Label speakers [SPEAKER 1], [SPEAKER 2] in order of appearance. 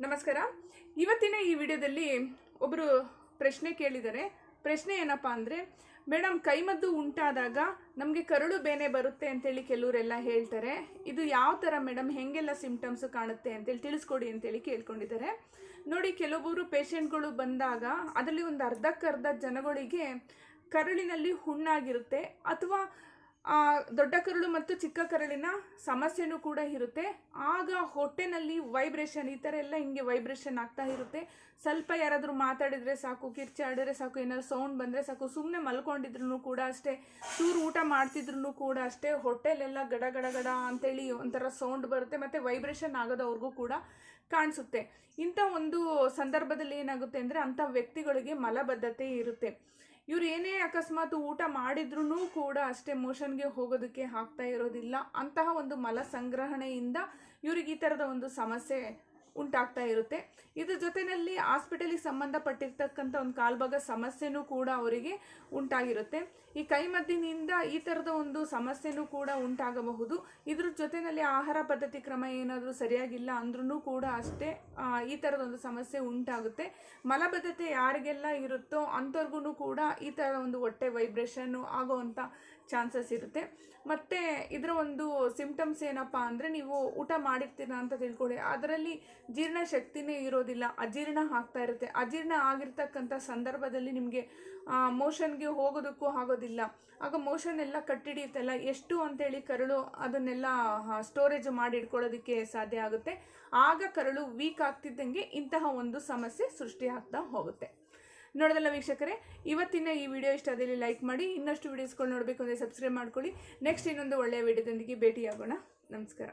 [SPEAKER 1] ನಮಸ್ಕಾರ. ಇವತ್ತಿನ ಈ ವಿಡಿಯೋದಲ್ಲಿ ಒಬ್ಬರು ಪ್ರಶ್ನೆ ಕೇಳಿದ್ದಾರೆ. ಪ್ರಶ್ನೆ ಏನಪ್ಪ ಅಂದರೆ, ಮೇಡಮ್ ಕೈಮದ್ದು ಉಂಟಾದಾಗ ನಮಗೆ ಕರಳು ಬೇನೆ ಬರುತ್ತೆ ಅಂತೇಳಿ ಕೆಲವರೆಲ್ಲ ಹೇಳ್ತಾರೆ. ಇದು ಯಾವ ಥರ ಮೇಡಮ್, ಹೆಂಗೆಲ್ಲ ಸಿಂಪ್ಟಮ್ಸು ಕಾಣುತ್ತೆ ಅಂತೇಳಿ ತಿಳಿಸ್ಕೊಡಿ ಅಂತೇಳಿ ಕೇಳ್ಕೊಂಡಿದ್ದಾರೆ. ನೋಡಿ, ಕೆಲವೊಬ್ಬರು ಪೇಷಂಟ್ಗಳು ಬಂದಾಗ ಅದರಲ್ಲಿ ಒಂದು ಅರ್ಧಕ್ಕರ್ಧ ಜನಗಳಿಗೆ ಕರಳಿನಲ್ಲಿ ಹುಣ್ಣಾಗಿರುತ್ತೆ, ಅಥವಾ ದೊಡ್ಡ ಕರಳು ಮತ್ತು ಚಿಕ್ಕ ಕರಳಿನ ಸಮಸ್ಯೆನೂ ಕೂಡ ಇರುತ್ತೆ. ಆಗ ಹೊಟ್ಟೆನಲ್ಲಿ ವೈಬ್ರೇಷನ್, ಈ ಥರ ಎಲ್ಲ ಹಿಂಗೆ ವೈಬ್ರೇಷನ್ ಆಗ್ತಾ ಇರುತ್ತೆ. ಸ್ವಲ್ಪ ಯಾರಾದರೂ ಮಾತಾಡಿದರೆ ಸಾಕು, ಕಿರ್ಚಾಡಿದ್ರೆ ಸಾಕು, ಏನಾದ್ರು ಸೌಂಡ್ ಬಂದರೆ ಸಾಕು, ಸುಮ್ಮನೆ ಮಲ್ಕೊಂಡಿದ್ರು ಕೂಡ ಅಷ್ಟೇ, ಚೂರು ಊಟ ಮಾಡ್ತಿದ್ರು ಕೂಡ ಅಷ್ಟೇ, ಹೊಟ್ಟೆಲೆಲ್ಲ ಗಡ ಗಡ ಗಡ ಅಂತೇಳಿ ಒಂಥರ ಸೌಂಡ್ ಬರುತ್ತೆ, ಮತ್ತು ವೈಬ್ರೇಷನ್ ಆಗೋದವ್ರಿಗೂ ಕೂಡ ಕಾಣಿಸುತ್ತೆ. ಇಂಥ ಒಂದು ಸಂದರ್ಭದಲ್ಲಿ ಏನಾಗುತ್ತೆ ಅಂದರೆ, ಅಂಥ ವ್ಯಕ್ತಿಗಳಿಗೆ ಮಲಬದ್ಧತೆ ಇರುತ್ತೆ. ಇವ್ರು ಏನೇ ಅಕಸ್ಮಾತ್ ಊಟ ಮಾಡಿದ್ರೂ ಕೂಡ ಅಷ್ಟೇ ಮೋಷನ್ಗೆ ಹೋಗೋದಕ್ಕೆ ಆಗ್ತಾ ಇರೋದಿಲ್ಲ. ಅಂತಹ ಒಂದು ಮಲ ಸಂಗ್ರಹಣೆಯಿಂದ ಇವ್ರಿಗೆ ಈ ಥರದ ಒಂದು ಸಮಸ್ಯೆ ಉಂಟಾಗ್ತಾ ಇರುತ್ತೆ. ಇದ್ರ ಜೊತೆಯಲ್ಲಿ ಹಾಸ್ಪಿಟಲಿಗೆ ಸಂಬಂಧಪಟ್ಟಿರ್ತಕ್ಕಂಥ ಒಂದು ಕಾಲ್ಭಾಗ ಸಮಸ್ಯೆನೂ ಕೂಡ ಅವರಿಗೆ ಉಂಟಾಗಿರುತ್ತೆ. ಈ ಕೈಮದ್ದಿನಿಂದ ಈ ಥರದ ಒಂದು ಸಮಸ್ಯೆನೂ ಕೂಡ ಉಂಟಾಗಬಹುದು. ಇದ್ರ ಜೊತೆಯಲ್ಲಿ ಆಹಾರ ಪದ್ಧತಿ ಕ್ರಮ ಏನಾದರೂ ಸರಿಯಾಗಿಲ್ಲ ಅಂದ್ರೂ ಕೂಡ ಅಷ್ಟೇ ಈ ಥರದೊಂದು ಸಮಸ್ಯೆ ಉಂಟಾಗುತ್ತೆ. ಮಲಬದ್ಧತೆ ಯಾರಿಗೆಲ್ಲ ಇರುತ್ತೋ ಅಂಥವ್ರಿಗೂ ಕೂಡ ಈ ಥರ ಒಂದು ಹೊಟ್ಟೆ ವೈಬ್ರೇಷನ್ನು ಆಗೋವಂಥ ಚಾನ್ಸಸ್ ಇರುತ್ತೆ. ಮತ್ತು ಇದರ ಒಂದು ಸಿಂಪ್ಟಮ್ಸ್ ಏನಪ್ಪ ಅಂದರೆ, ನೀವು ಊಟ ಮಾಡಿರ್ತೀರ ಅಂತ ತಿಳ್ಕೊಳ್ಳಿ, ಅದರಲ್ಲಿ ಜೀರ್ಣ ಶಕ್ತಿನೇ ಇರೋದಿಲ್ಲ, ಅಜೀರ್ಣ ಆಗ್ತಾ ಇರುತ್ತೆ. ಅಜೀರ್ಣ ಆಗಿರ್ತಕ್ಕಂಥ ಸಂದರ್ಭದಲ್ಲಿ ನಿಮಗೆ ಮೋಷನ್ಗೆ ಹೋಗೋದಕ್ಕೂ ಆಗೋದಿಲ್ಲ. ಆಗ ಮೋಷನ್ ಎಲ್ಲ ಕಟ್ಟಿಡಿಯುತ್ತಲ್ಲ, ಎಷ್ಟು ಅಂತೇಳಿ ಕರಳು ಅದನ್ನೆಲ್ಲ ಸ್ಟೋರೇಜ್ ಮಾಡಿ ಇಟ್ಕೊಳ್ಳೋದಕ್ಕೆ ಸಾಧ್ಯ ಆಗುತ್ತೆ. ಆಗ ಕರಳು ವೀಕ್ ಆಗ್ತಿದ್ದಂಗೆ ಇಂತಹ ಒಂದು ಸಮಸ್ಯೆ ಸೃಷ್ಟಿ ಆಗ್ತಾ ಹೋಗುತ್ತೆ. ನೋಡೋದಲ್ಲ ವೀಕ್ಷಕರೇ, ಇವತ್ತಿನ ಈ ವಿಡಿಯೋ ಇಷ್ಟ ಆದಲ್ಲಿ ಲೈಕ್ ಮಾಡಿ. ಇನ್ನಷ್ಟು ವಿಡಿಯೋಸ್ಗಳು ನೋಡಬೇಕು ಅಂದರೆ ಸಬ್ಸ್ಕ್ರೈಬ್ ಮಾಡ್ಕೊಳ್ಳಿ. ನೆಕ್ಸ್ಟ್ ಇನ್ನೊಂದು ಒಳ್ಳೆಯ ವಿಡಿಯೋದೊಂದಿಗೆ ಭೇಟಿಯಾಗೋಣ. ನಮಸ್ಕಾರ.